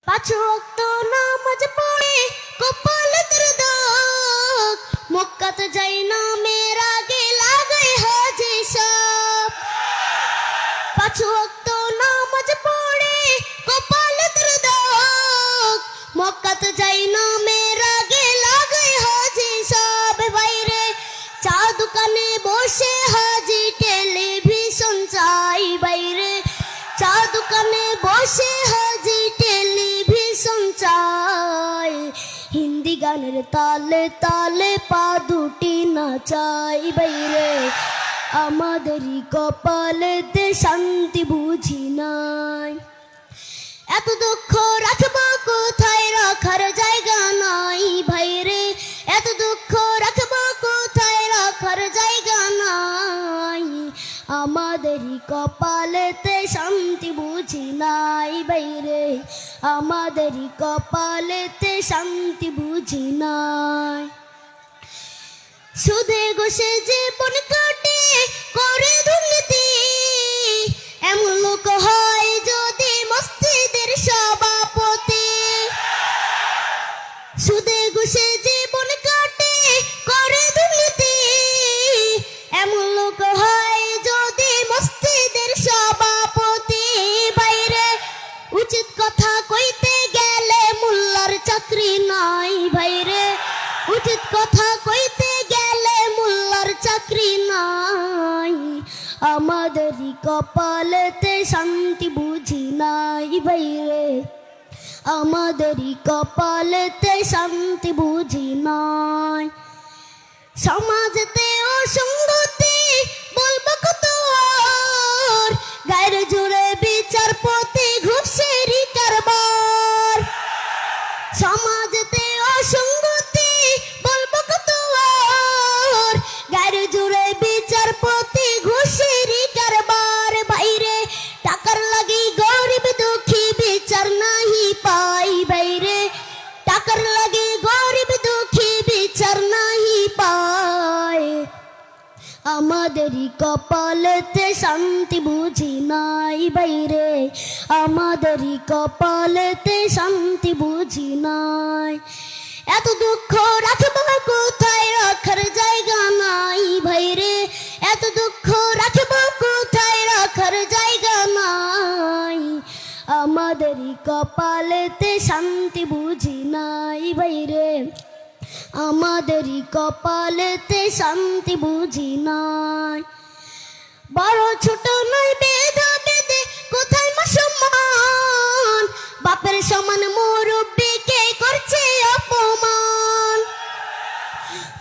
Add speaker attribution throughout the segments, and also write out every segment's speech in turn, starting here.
Speaker 1: পাঁচ ওয়াক্ত নামাজ পড়ে কপালের দাগ, মক্কাতে যাই না মেয়ের আগে লাগাই হাজি সাব। পাঁচ ওয়াক্ত নামাজ পড়ে কপালের দাগ, মক্কাতে যাই না মেয়ের আগে লাগাই হাজি সাব। বাইরে চা দোকানে বসে হাজি টেলিভিশন চাই, বাইরে চা দোকানে বসে হাজি টেলিভিশন চাই। হিন্দি গানের তালে তালে পা দুটি নাচাই, বাইরে আমাদেরই কপালেতে শান্তি বুঝি নাই। এত দুঃখ রাখবো কোথায়, রাখার জায়গা নাই ভাইরে। এত দুঃখ রাখবো কোথায়, রাখার জায়গা নাই। আমাদেরই কপালেতে শান্তি বুঝি নাই বাইরে, আমাদেরই কপালেতে শান্তি বুঝি নাই। সুদে ঘুষে জীবন কাটে করে দুর্নীতি, এমন লোক হয় যদি মসজিদের সভাপতি। সুদে ঘুষে জীবন কাটে করে দুর্নীতি, এমন লোক হয় যদি মসজিদের সভাপতি। বাইরে উচিত কথা কইতে গেলে মোল্লার চাকরি নাই ভাইরে, উচিত কথা কইতে গেলে মোল্লার চাকরি নাই। আমাদেরই কপালেতে শান্তি বুঝি নাই বাইরে, আমাদেরই কপালেতে শান্তি বুঝি নাই। সমাজেতে অসঙ্গতি বলবো কত আর, গায়ের জোরে বিচারপতি ঘুষেরই কারবার। সমাজেতে অসঙ্গতি বলবো কত আর, গায়ের জোরে বিচারপতি ঘুষেরই কারবার। বাইরে টাকার লাগি গরিব দুঃখী বিচার নাহি পাই, বাইরে টাকার লাগি গরিব দুঃখী বিচার নাহি পায়। আমাদেরই কপালেতে শান্তি বুঝি নাই বাইরে, আমাদেরই কপালেতে শান্তি বুঝি নাই। এত দুঃখ রাখবো কোথায়, রাখার জায়গা নাই ভাইরে। এত দুঃখ রাখবো কোথায়, রাখার জায়গা নাই। আমাদেরই কপালেতে শান্তি বুঝি নাই বাইরে, আমাদেরই কপালেতে শান্তি বুঝি নাই। বড় ছোট নয় বেধা বেদে কোথায় মা সম্মান, বাপের সমান মুরব্বিকে করছে অপমান।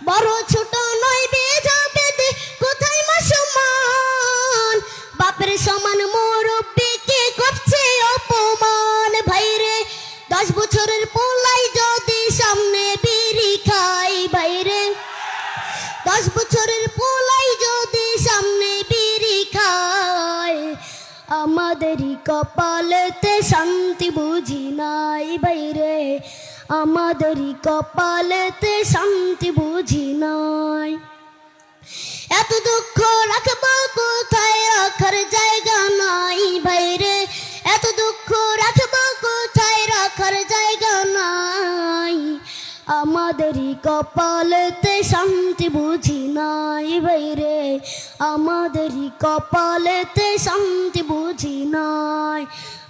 Speaker 1: বড় ছোট নয় বেধা বেদে কোথায় মা সম্মান, বাপের সমান মুরব্বিকে করছে অপমান। ভাইরে 10 বছরের পোলাই যদি সামনে বিড়ি খাই, বাইরে 10 বছরের পোলাই যদি সামনে বিড়ি খায়। আমাদেরই কপালেতে শান্তি বুঝি নাই বাইরে, আমাদেরই কপালেতে শান্তি বুঝি নাই। এত দুঃখ রাখবো কোথায়, রাখার জায়গা নাই বাইরে। এত দুঃখ রাখবো কোথায়, রাখার জায়গা নাই। আমাদেরই কপালেতে শান্তি বুঝি নাই বাইরে, আমাদেরই কপালেতে শান্তি বুঝি নাই।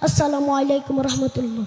Speaker 1: আসসালামু আলাইকুম রহমতুল্লাহ।